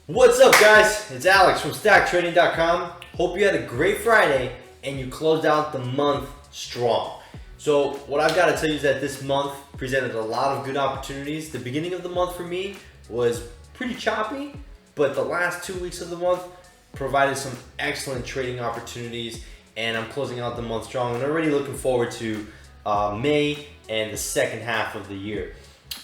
What's up, guys? It's Alex from StackTrading.com. Hope you had a great Friday and you closed out the month strong. So what I've got to tell you is that this month presented a lot of good opportunities. The beginning of the month for me was pretty choppy, but the last 2 weeks of the month provided some excellent trading opportunities, and I'm closing out the month strong and already looking forward to May and the second half of the year.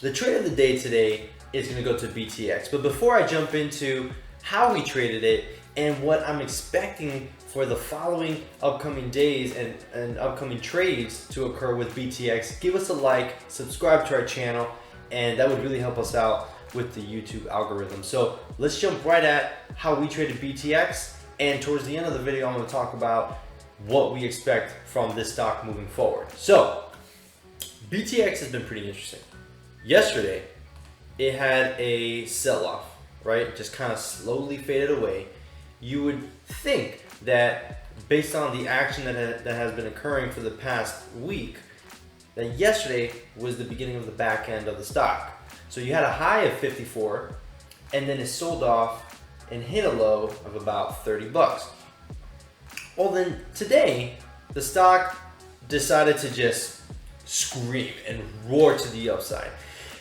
The trade of the day today is going to go to BTX. But before I jump into how we traded it and what I'm expecting for the following upcoming days and upcoming trades to occur with BTX, give us a like, subscribe to our channel, and that would really help us out with the YouTube algorithm. So let's jump right at how we traded BTX, and towards the end of the video I'm going to talk about what we expect from this stock moving forward. So BTX has been pretty interesting. Yesterday it had a sell-off, right? Just kind of slowly faded away. You would think that based on the action that has been occurring for the past week, that yesterday was the beginning of the back end of the stock. So you had a high of 54, and then it sold off and hit a low of about 30 bucks. Well, then today, the stock decided to just scream and roar to the upside.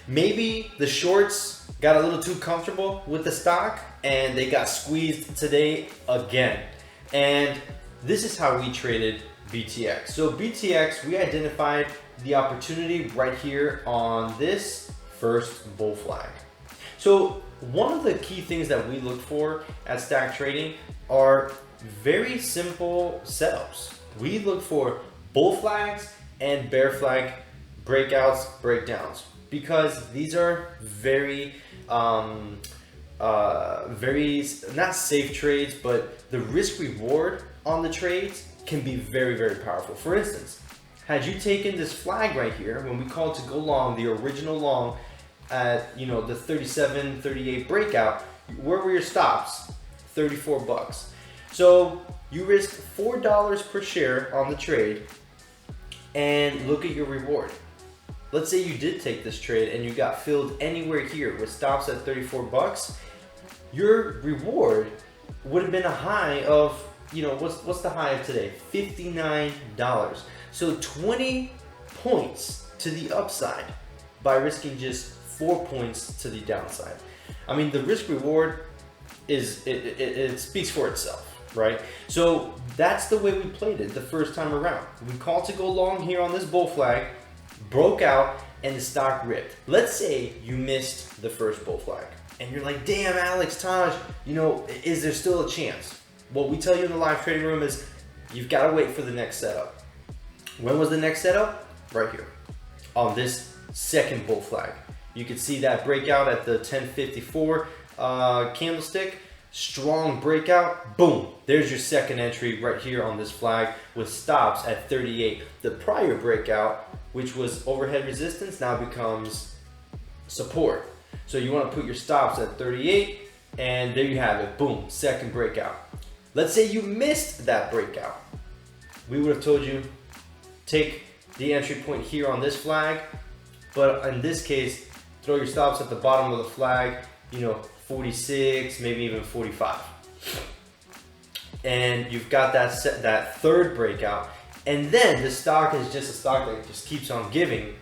Maybe the shorts got a little too comfortable with the stock and they got squeezed today again. And this is how we traded BTX. So BTX, we identified the opportunity right here on this first bull flag. So one of the key things that we look for at Stack Trading are very simple setups. We look for bull flags and bear flag breakouts, breakdowns, because these are very not safe trades, but the risk reward on the trades can be very, very powerful. For instance, had you taken this flag right here when we called to go long, the original long at the 37, 38 breakout, where were your stops? 34 bucks. So you risked $4 per share on the trade, and look at your reward. Let's say you did take this trade and you got filled anywhere here with stops at 34 bucks. Your reward would have been a high of, what's the high of today? $59. So 20 points to the upside by risking just 4 points to the downside. I mean, the risk reward it speaks for itself, right? So that's the way we played it the first time around. We called to go long here on this bull flag, broke out, and the stock ripped. Let's say you missed the first bull flag and you're like, damn, Alex, Taj, is there still a chance? What we tell you in the live trading room is you've got to wait for the next setup. When was the next setup? Right here on this second bull flag. You can see that breakout at the 1054 candlestick. Strong breakout, boom, there's your second entry right here on this flag with stops at 38. The prior breakout, which was overhead resistance, now becomes support. So you want to put your stops at 38, and there you have it, boom, second breakout. Let's say you missed that breakout. We would have told you, take the entry point here on this flag, but in this case, throw your stops at the bottom of the flag, 46, maybe even 45. And you've got that third breakout, and then the stock is just a stock that just keeps on giving.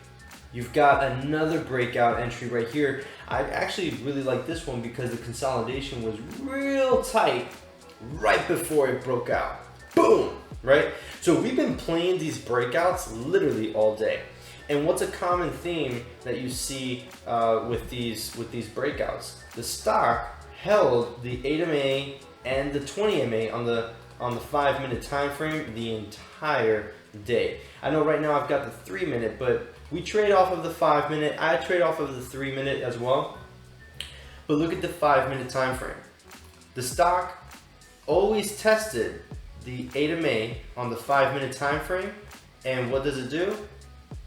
You've got another breakout entry right here. I actually really like this one because the consolidation was real tight right before it broke out. Boom, right? So we've been playing these breakouts literally all day. And what's a common theme that you see with these breakouts? The stock held the 8 MA and the 20 MA on the 5-minute time frame the entire day. I know right now I've got the 3-minute, but we trade off of the 5-minute. I trade off of the 3-minute as well. But look at the 5-minute time frame. The stock always tested the 8 MA on the 5-minute time frame, and what does it do?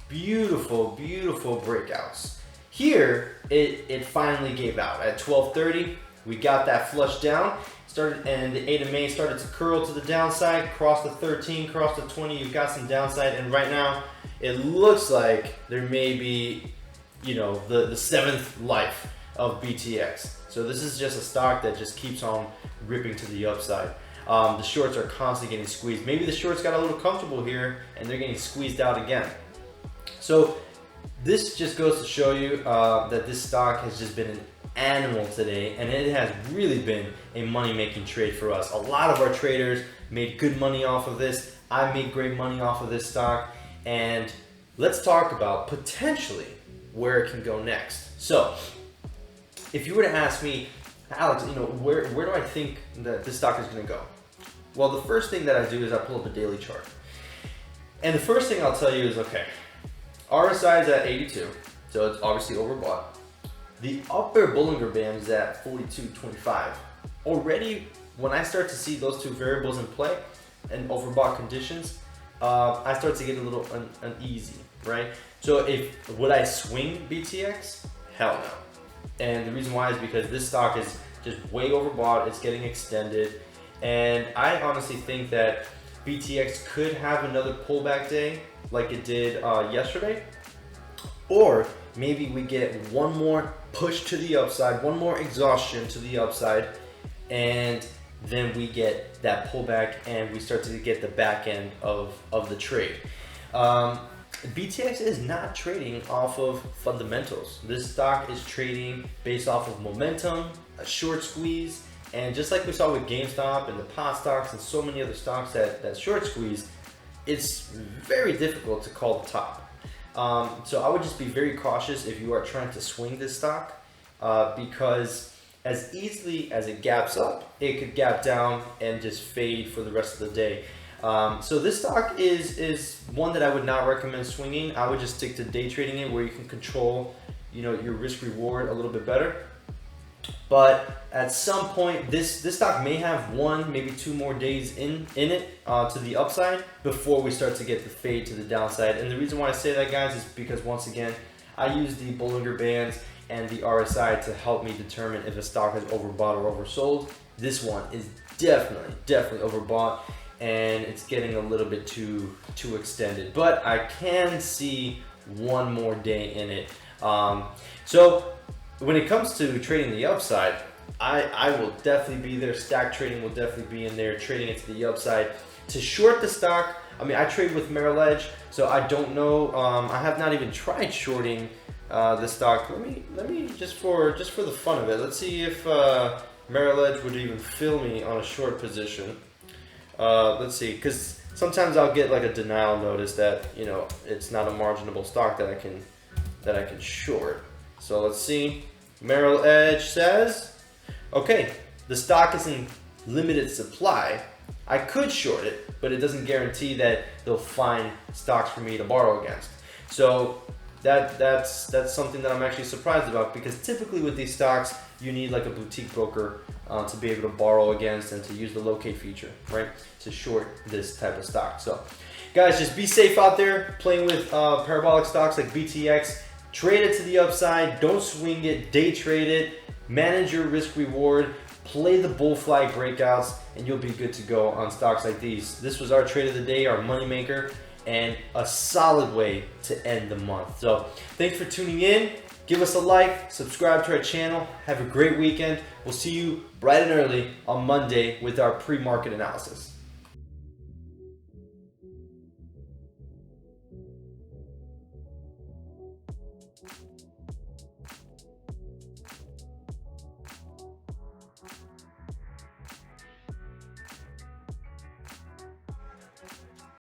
Beautiful, beautiful breakouts. Here, it finally gave out. At 12:30, we got that flush down, and the 8 MA started to curl to the downside, crossed the 13, crossed the 20, you've got some downside, and right now, it looks like there may be, the seventh life of BTX. So this is just a stock that just keeps on ripping to the upside. The shorts are constantly getting squeezed. Maybe the shorts got a little comfortable here and they're getting squeezed out again. So this just goes to show you that this stock has just been an animal today, and it has really been a money-making trade for us. A lot of our traders made good money off of this. I made great money off of this stock, and let's talk about potentially where it can go next. So if you were to ask me, Alex, where do I think that this stock is going to go? Well, the first thing that I do is I pull up a daily chart, and the first thing I'll tell you is, okay, RSI is at 82, so it's obviously overbought. The upper Bollinger Band is at 42.25. Already, when I start to see those two variables in play and overbought conditions, I start to get a little uneasy, right? So would I swing BTX? Hell no. And the reason why is because this stock is just way overbought. It's getting extended, and I honestly think that BTX could have another pullback day like it did yesterday, or maybe we get one more push to the upside, one more exhaustion to the upside, and then we get that pullback and we start to get the back end of the trade. BTX is not trading off of fundamentals. This stock is trading based off of momentum, a short squeeze, and just like we saw with GameStop and the pot stocks and so many other stocks that short squeeze, it's very difficult to call the top. So I would just be very cautious if you are trying to swing this stock, because as easily as it gaps up, it could gap down and just fade for the rest of the day. So this stock is one that I would not recommend swinging. I would just stick to day trading it, where you can control, your risk reward a little bit better. But at some point, this stock may have one, maybe two more days in it to the upside before we start to get the fade to the downside. And the reason why I say that, guys, is because once again, I use the Bollinger Bands and the RSI to help me determine if a stock is overbought or oversold. This one is definitely overbought, and it's getting a little bit too extended. But I can see one more day in it. So when it comes to trading the upside, I will definitely be there. Stack trading will definitely be in there, trading it to the upside. To short the stock, I trade with Merrill Edge, so I don't know. I have not even tried shorting the stock. Let me just for the fun of it, let's see if Merrill Edge would even fill me on a short position. Let's see, because sometimes I'll get like a denial notice that it's not a marginable stock that I can short. So let's see. Merrill Edge says, okay, the stock is in limited supply. I could short it, but it doesn't guarantee that they'll find stocks for me to borrow against. So that's something that I'm actually surprised about, because typically with these stocks, you need like a boutique broker to be able to borrow against and to use the locate feature, right, to short this type of stock. So guys, just be safe out there playing with parabolic stocks like BTX. Trade it to the upside, don't swing it, day trade it, manage your risk reward, play the bull flag breakouts, and you'll be good to go on stocks like these. This was our trade of the day, our money maker, and a solid way to end the month. So thanks for tuning in. Give us a like, subscribe to our channel. Have a great weekend. We'll see you bright and early on Monday with our pre-market analysis.